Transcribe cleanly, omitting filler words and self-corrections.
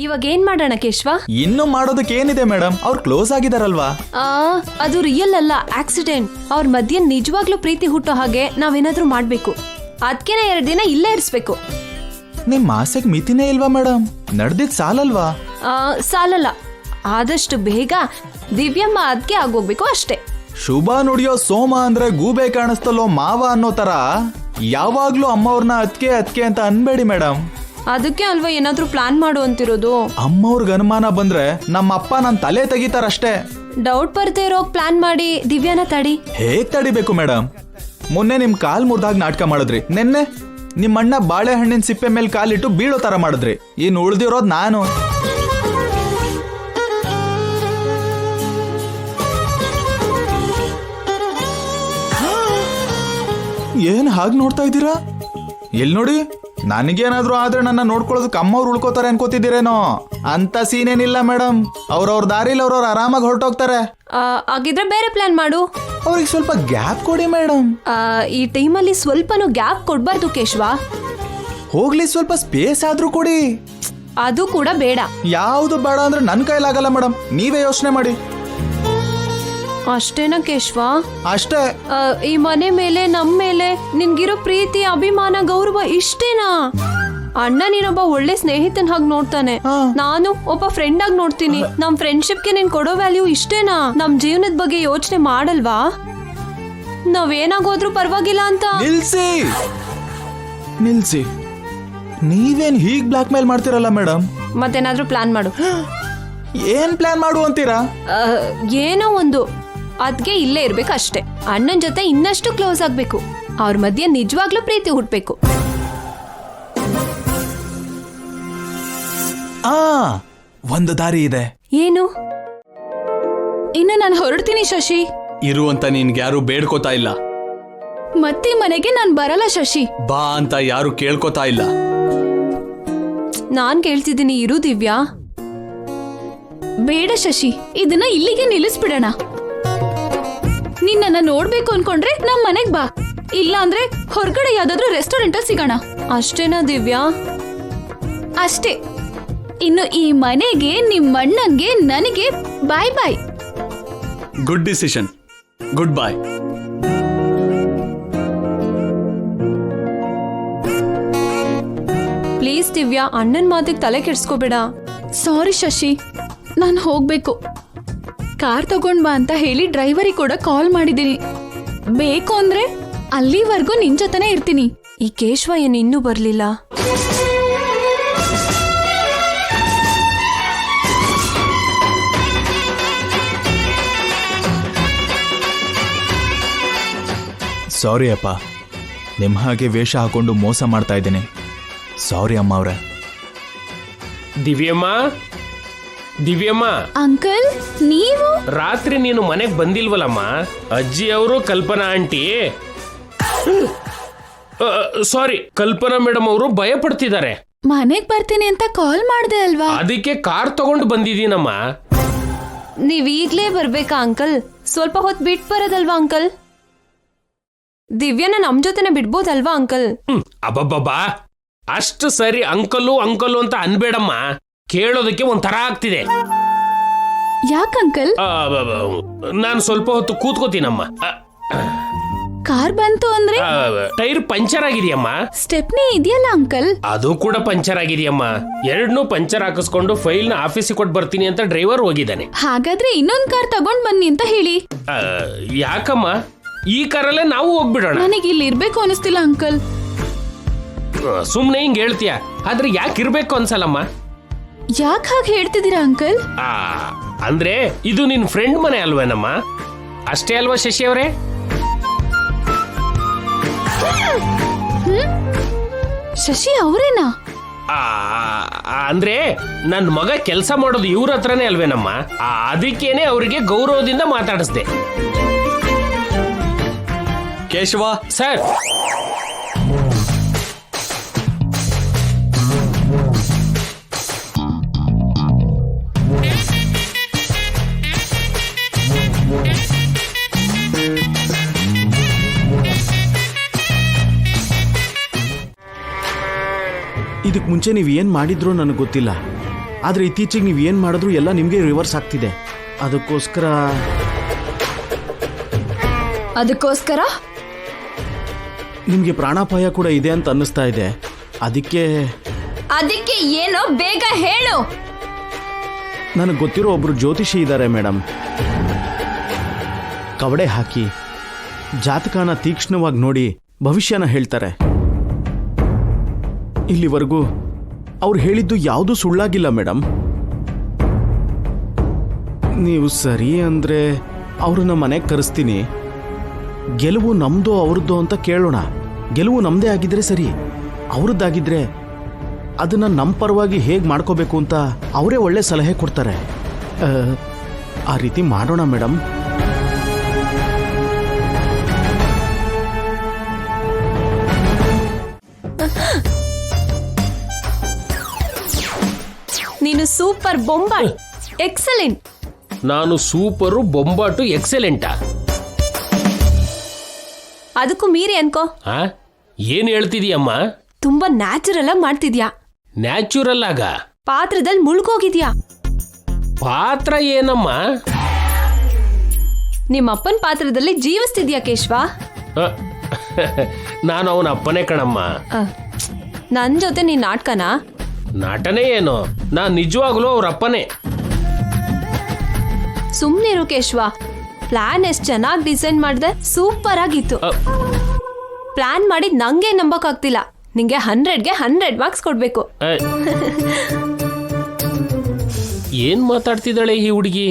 ಇವಾಗ ಏನ್ ಮಾಡೋಣ ಕೇಶವ? ಇನ್ನು ಮಾಡೋದಕ್ಕೆ ಏನಿದೆ ಮೇಡಮ್, ಅವ್ರು ಕ್ಲೋಸ್ ಆಗಿದಾರಲ್ವಾ. ಅದು ರಿಯಲ್ ಅಲ್ಲ, ಆಕ್ಸಿಡೆಂಟ್. ಅವ್ರ ಮಧ್ಯೆ ನಿಜವಾಗ್ಲೂ ಪ್ರೀತಿ ಹುಟ್ಟೋ ಹಾಗೆ ನಾವೇನಾದ್ರೂ ಮಾಡ್ಬೇಕು. ಅದ್ಕೆನ 2 ದಿನ ಇಲ್ಲೇ ಇರಿಸ್ಬೇಕು. ನಿಮ್ ಆಸೆಗ್ ಮಿತಿನೇ ಇಲ್ವಾ ಮೇಡಮ್? ನಡ್ದಿದ್ ಸಾಲಲ್ವಾ? ಸಾಲಲ್ಲ. ಆದಷ್ಟು ಬೇಗ ದಿವ್ಯಮ್ಮ ಅದ್ಕೆ ಆಗೋಗ್ಬೇಕು ಅಷ್ಟೇ. ಶುಭ ನುಡಿಯೋ ಸೋಮ ಅಂದ್ರೆ ಗೂಬೆ ಕಾಣಿಸ್ತಲ್ಲೋ ಮಾವ ಅನ್ನೋ ತರ ಯಾವಾಗ್ಲೂ ಅಮ್ಮವ್ರನ್ನ ಅದ್ಕೆ ಅಂತ ಅನ್ಬೇಡಿ ಮೇಡಮ್. ಅದಕ್ಕೆ ಅಲ್ವಾ ಏನಾದ್ರೂ ಪ್ಲಾನ್ ಮಾಡು ಅಂತಿರೋದು. ಅಮ್ಮವ್ರಿಗೆ ಅನುಮಾನ ಬಂದ್ರೆ ನಮ್ಮ ಅಪ್ಪ ನನ್ ತಲೆ ತೆಗಿತಾರಷ್ಟೇ. ಡೌಟ್ ಬರ್ದೇ ಇರೋ ಪ್ಲಾನ್ ಮಾಡಿ ದಿವ್ಯಾನ ತಡಿ. ಹೇಗ್ ತಡಿಬೇಕು ಮೇಡಮ್? ಮೊನ್ನೆ ನಿಮ್ ಕಾಲ್ ಮುರ್ದಾಗ ನಾಟಕ ಮಾಡಿದ್ರಿ, ನೆನ್ನೆ ನಿಮ್ಮಣ್ಣ ಬಾಳೆಹಣ್ಣಿನ ಸಿಪ್ಪೆ ಮೇಲೆ ಕಾಲಿಟ್ಟು ಬೀಳೋ ತರ ಮಾಡಿದ್ರಿ. ಇನ್ನು ಉಳ್ದಿರೋದ್ ನಾನು. ಏನ್ ಹಾಗೆ ನೋಡ್ತಾ ಇದ್ದೀರಾ? ಎಲ್ ನೋಡಿ, ನನಗೇನಾದ್ರೂ ಆದ್ರೆ ನನ್ನ ನೋಡ್ಕೊಳ್ಳೋದಕ್ಕೆ ಅಮ್ಮವ್ರು ಉಳ್ಕೋತಾರೆ ಅನ್ಕೋತಿದ್ದೀರೇನೋ? ಅಂತ ಸೀನೇನಿಲ್ಲ ಮೇಡಮ್. ಅವ್ರವ್ರ ದಾರಿಲಿ ಅವ್ರವ್ರು ಆರಾಮಾಗಿ ಹೊರಟೋಗ್ತಾರೆ. ಹಾಗಿದ್ರೆ ಬೇರೆ ಪ್ಲಾನ್ ಮಾಡು. ಅವ್ರಿಗೆ ಸ್ವಲ್ಪ ಗ್ಯಾಪ್ ಕೊಡಿ ಮೇಡಮ್. ಈ ಟೈಮಲ್ಲಿ ಸ್ವಲ್ಪನೂ ಗ್ಯಾಪ್ ಕೊಡ್ಬಾರ್ದು ಕೇಶವ. ಹೋಗ್ಲಿ, ಸ್ವಲ್ಪ ಸ್ಪೇಸ್ ಆದ್ರೂ ಕೊಡಿ. ಅದು ಕೂಡ ಬೇಡ. ಯಾವುದು ಬೇಡ ಅಂದ್ರೆ ನನ್ನ ಕೈಲಾಗಲ್ಲ ಮೇಡಮ್, ನೀವೇ ಯೋಚನೆ ಮಾಡಿ. ಅಷ್ಟೇನಾ ಕೇಶವ? ಅಷ್ಟೇ. ಈ ಮನೆ ಮೇಲೆ, ನಮ್ ಮೇಲೆ ನಿನ್ಗಿರೋ ಪ್ರೀತಿ, ಅಭಿಮಾನ, ಗೌರವ ಇಷ್ಟೇನಾ? ಅಣ್ಣ ನೀನೊಬ್ಬ ಒಳ್ಳೆ ಸ್ನೇಹಿತನ ಹಾಗೆ ನೋಡ್ತಾನೆ, ನಾನು ಒಬ್ಬ ಫ್ರೆಂಡ್ ಆಗಿ ನೋಡ್ತೀನಿ. ನಮ್ ಫ್ರೆಂಡ್ಶಿಪ್ಗೆ ನೀನ್ ಕೊಡೋ ವ್ಯಾಲ್ಯೂ ಇಷ್ಟೇನಾ? ನಮ್ ಜೀವನದ ಬಗ್ಗೆ ಯೋಚನೆ ಮಾಡಲ್ವಾ? ನಾವೇನಾಗೋದ್ರೂ ಪರವಾಗಿಲ್ಲ ಅಂತ. ನಿಲ್ಸಿ, ನೀವೇನ್ ಹೀಗ್ ಬ್ಲಾಕ್ ಮೇಲ್ ಮಾಡ್ತಿರಲ್ಲ ಮೇಡಮ್. ಮತ್ತೇನಾದ್ರೂ ಪ್ಲಾನ್ ಮಾಡು. ಏನ್ ಪ್ಲಾನ್ ಮಾಡು ಅಂತೀರಾ? ಏನೋ ಒಂದು. ಅದ್ಗೆ ಇಲ್ಲೇ ಇರ್ಬೇಕು ಅಷ್ಟೇ. ಅಣ್ಣನ್ ಜೊತೆ ಇನ್ನಷ್ಟು ಕ್ಲೋಸ್ ಆಗ್ಬೇಕು. ಅವ್ರ ಮಧ್ಯೆ ನಿಜವಾಗ್ಲೂ ಪ್ರೀತಿ ಹುಟ್ಬೇಕು. ಒಂದು ದಾರಿ ಇದೆ. ಏನು? ಇನ್ನು ನಾನು ಹೊರಡ್ತೀನಿ ಶಶಿ. ಇರುವಂತ ನಿನ್ಗ್ಯಾರು ಬೇಡ್ಕೋತಾ ಇಲ್ಲ. ಮತ್ತೆ ಮನೆಗೆ ನಾನ್ ಬರಲ್ಲ ಶಶಿ. ಬಾ ಅಂತ ಯಾರು ಕೇಳ್ಕೋತಾ ಇಲ್ಲ. ನಾನ್ ಕೇಳ್ತಿದ್ದೀನಿ, ಇರು ದಿವ್ಯಾ. ಬೇಡ ಶಶಿ, ಇದನ್ನ ಇಲ್ಲಿಗೆ ನಿಲ್ಲಿಸ್ಬಿಡೋಣ. ನಿನ್ನ ನೋಡ್ಬೇಕು ಅನ್ಕೊಂಡ್ರೆ ನಮ್ ಮನೆಗ್ ಬಾ, ಇಲ್ಲ ಅಂದ್ರೆ ಹೊರಗಡೆ ಯಾವ್ದಾದ್ರು ರೆಸ್ಟೋರೆಂಟ್ ಅಲ್ಲಿ ಸಿಗೋಣ. ಅಷ್ಟೇನಾ ದಿವ್ಯಾ? ಅಷ್ಟೇ. ಇನ್ನು ಈ ಮನೆಗೆ, ನಿಮ್ಮಣ್ಣಂಗೆ, ನನಗೆ bye bye. Good decision. Good boy. Please Divya, ಅಣ್ಣನ್ ಮಾತಿಗೆ ತಲೆ ಕೆಡ್ಸ್ಕೋಬೇಡ. ಸಾರಿ ಶಶಿ, ನಾನು ಹೋಗ್ಬೇಕು. ಕಾರ್ ತಗೊಂಡ್ ಬಾ ಅಂತ ಹೇಳಿ ಡ್ರೈವರಿಗೆ ಕೂಡ ಕಾಲ್ ಮಾಡಿದ್ದೀನಿ. ಬೇಕು ಅಂದ್ರೆ ಅಲ್ಲಿವರೆಗೂ ನಿನ್ ಜೊತೆನೇ ಇರ್ತೀನಿ. ಈ ಕೇಶವ ಏನು ಇನ್ನೂ ಬರ್ಲಿಲ್ಲ? ಸಾರಿ ಅಪ್ಪ, ನಿಮ್ಮ ಹಾಗೆ ವೇಷ ಹಾಕೊಂಡು ಮೋಸ ಮಾಡ್ತಾ ಇದ್ದೀನಿ. ಸಾರಿ ಅಮ್ಮ ಅವ್ರೆ. ದಿವ್ಯಮ್ಮ, ದಿವ್ಯಮ್ಮ. ಅಂಕಲ್, ನೀವು ರಾತ್ರಿ ನೀನು ಮನೆಗೆ ಬಂದಿಲ್ವಲ್ಲಮ್ಮ? ಅಜ್ಜಿ ಅವರು, ಕಲ್ಪನಾ ಆಂಟಿ, ಸಾರಿ ಕಲ್ಪನಾ ಮೇಡಮ್ ಅವರು ಭಯ ಪಡ್ತಿದ್ದಾರೆ. ಮನೆಗ್ ಬರ್ತೀನಿ ಅಂತ ಕಾಲ್ ಮಾಡ್ದೆ ಅಲ್ವಾ? ಅದಕ್ಕೆ ಕಾರ್ ತಗೊಂಡು ಬಂದಿದ್ದೀನಮ್ಮ. ನೀವ್ ಈಗ್ಲೇ ಬರ್ಬೇಕಾ ಅಂಕಲ್? ಸ್ವಲ್ಪ ಹೊತ್ತು ಬಿಟ್ ಬರೋದಲ್ವಾ ಅಂಕಲ್? ದಿವ್ಯಾನ ನಮ್ ಜೊತೆನೆ ಬಿಡ್ಬೋದಲ್ವಾ ಅಂಕಲ್? ಅಬ್ಬಬ್ಬಾ, ಅಷ್ಟು ಸರಿ ಅಂಕಲು ಅಂಕಲು ಅಂತ ಅನ್ಬೇಡಮ್ಮ. ಕೇಳೋದಕ್ಕೆ ಒಂಥರ ಆಗ್ತಿದೆ. ಯಾಕಂಕಲ್? ನಾನು ಸ್ವಲ್ಪ ಹೊತ್ತು ಕೂತ್ಕೋತೀನಮ್ಮ. ಕಾರ್ ಬಂತು ಅಂದ್ರೆ ಟೈರ್ ಪಂಚರ್ ಆಗಿದೆಯಮ್ಮ. ಸ್ಟೆಪ್ನಿ ಇದೆಯಲ್ಲ ಅಂಕಲ್, ಅದು ಕೂಡ ಪಂಚರ್ ಆಗಿದೆಯಮ್ಮ. ಎರಡನ್ನೂ ಪಂಚರ್ ಹಾಕಿಸ್ಕೊಂಡು ಫೈಲ್ನ ಆಫೀಸಿಗೆ ಕೊಟ್ಟು ಬರ್ತೀನಿ ಅಂತ ಡ್ರೈವರ್ ಹೋಗಿದ್ದಾನೆ. ಹಾಗಾದ್ರೆ ಇನ್ನೊಂದ್ ಕಾರ್ ತಗೊಂಡ್ ಬನ್ನಿ ಅಂತ ಹೇಳಿ. ಯಾಕಮ್ಮ? ಈ ಕಾರಲ್ಲೇ ನಾವು ಹೋಗ್ಬಿಡೋಣ. ನನಗೆ ಇಲ್ಲಿ ಇರ್ಬೇಕು ಅನಿಸ್ತಿಲ್ಲ ಅಂಕಲ್. ಸುಮ್ನೆ ಹಿಂಗ್ ಹೇಳ್ತೀಯ, ಆದ್ರೆ ಯಾಕೆ ಇರ್ಬೇಕು ಅನ್ಸಲ್ಲಮ್ಮ. ಯಾಕೆ ಹಾಗೆ ಹೇಳ್ತಿದ್ದೀರಾ ಅಂಕಲ್? ಅಂದ್ರೆ ಇದು ನಿನ್ ಫ್ರೆಂಡ್ ಮನೆ ಅಲ್ವೇನಮ್ಮ? ಅಷ್ಟೇ ಅಲ್ವಾ ಶಶಿ ಅವರೇ? ಶಶಿ ಅವರೇನಾ? ಅಂದ್ರೆ ನನ್ ಮಗ ಕೆಲಸ ಮಾಡೋದು ಇವ್ರ ಹತ್ರನೇ ಅಲ್ವೇನಮ್ಮ? ಅದಕ್ಕೇನೆ ಅವರಿಗೆ ಗೌರವದಿಂದ ಮಾತಾಡಿಸ್ದೆ. ಕೇಶವ ಸರ್. ಇದಕ್ಕೆ ಮುಂಚೆ ನೀವು ಏನು ಮಾಡಿದ್ರೋ ನನಗೆ ಗೊತ್ತಿಲ್ಲ. ಆದರೆ ಇತ್ತೀಚೆಗೆ ನೀವು ಏನು ಮಾಡಿದ್ರು ಎಲ್ಲ ನಿಮಗೆ ರಿವರ್ಸ್ ಆಗ್ತಿದೆ. ಅದಕ್ಕೋಸ್ಕರ ನಿಮಗೆ ಪ್ರಾಣಾಪಾಯ ಕೂಡ ಇದೆ ಅಂತ ಅನ್ನಿಸ್ತಾ ಇದೆ. ಅದಕ್ಕೆ ಏನೋ ಬೇಗ ಹೇಳು. ನನಗೆ ಗೊತ್ತಿರೋ ಒಬ್ರು ಜ್ಯೋತಿಷಿ ಇದ್ದಾರೆ ಮೇಡಮ್. ಕವಡೆ ಹಾಕಿ ಜಾತಕನ ತೀಕ್ಷ್ಣವಾಗಿ ನೋಡಿ ಭವಿಷ್ಯನ ಹೇಳ್ತಾರೆ. ಇಲ್ಲಿವರೆಗೂ ಅವ್ರು ಹೇಳಿದ್ದು ಯಾವುದೂ ಸುಳ್ಳಾಗಿಲ್ಲ ಮೇಡಮ್. ನೀವು ಸರಿ ಅಂದರೆ ಅವ್ರನ್ನ ಮನೆಗೆ ಕರೆಸ್ತೀನಿ. ಗೆಲುವು ನಮ್ದೋ ಅವ್ರದ್ದೋ ಅಂತ ಕೇಳೋಣ. ಗೆಲುವು ನಮ್ಮದೇ ಆಗಿದ್ರೆ ಸರಿ, ಅವ್ರದ್ದಾಗಿದ್ರೆ ಅದನ್ನು ನಮ್ಮ ಪರವಾಗಿ ಹೇಗೆ ಮಾಡ್ಕೋಬೇಕು ಅಂತ ಅವರೇ ಒಳ್ಳೆ ಸಲಹೆ ಕೊಡ್ತಾರೆ. ಆ ರೀತಿ ಮಾಡೋಣ ಮೇಡಮ್. ನೀನು ಸೂಪರ್ ಬೊಂಬಾಟ್, ಎಕ್ಸಲೆಂಟ್. ನಾನು ಸೂಪರು ಬೊಂಬಾಟು ಎಕ್ಸಲೆಂಟಾ? ಅದಕ್ಕೂ ಮೀರಿ ಅನ್ಕೋ. ಆ ಏನ್ ಹೇಳ್ತಿದೀಯಮ್ಮ? ತುಂಬಾ ನ್ಯಾಚುರಲ್ ಆಗಿ ಮಾಡ್ತಿದ್ಯಾ. ನ್ಯಾಚುರಲ್ ಆಗ ಪಾತ್ರದಲ್ಲಿ ಮುಳುಗೋಗಿದ್ಯಾ. ಪಾತ್ರ ಏನಮ್ಮ? ನಿಮ್ಮಪ್ಪನ ಪಾತ್ರದಲ್ಲಿ ಜೀವಿಸ್ತಿದ್ಯಾ ಕೇಶವ. ಆ, ನಾನು ಅವನ ಅಪ್ಪನೇ ಕಣಮ್ಮ. ನನ್ ಜೊತೆ ನೀನ್ ನಾಟಕನ? ನಟನೆ ಏನು, ನಾನ್ ನಿಜವಾಗ್ಲೂ ಅವ್ರ ಅಪ್ಪನೇ. ಸುಮ್ನಿರು ಕೇಶವ. ಪ್ಲಾನ್ ಎಷ್ಟ್ ಚೆನ್ನಾಗಿ ಡಿಸೈನ್ ಮಾಡಿದೆ, ಸೂಪರ್ ಆಗಿತ್ತು. ಪ್ಲಾನ್ ಮಾಡಿದ್ ನಂಗೆ ನಂಬಕ್ಕಾಗ್ತಿಲ್ಲ. ನಿಂಗೆ 100ಗೆ 100 ಮಾರ್ಕ್ಸ್ ಕೊಡ್ಬೇಕು. ಏನ್ ಮಾತಾಡ್ತಿದ್ದಾಳೆ ಈ ಹುಡುಗಿ?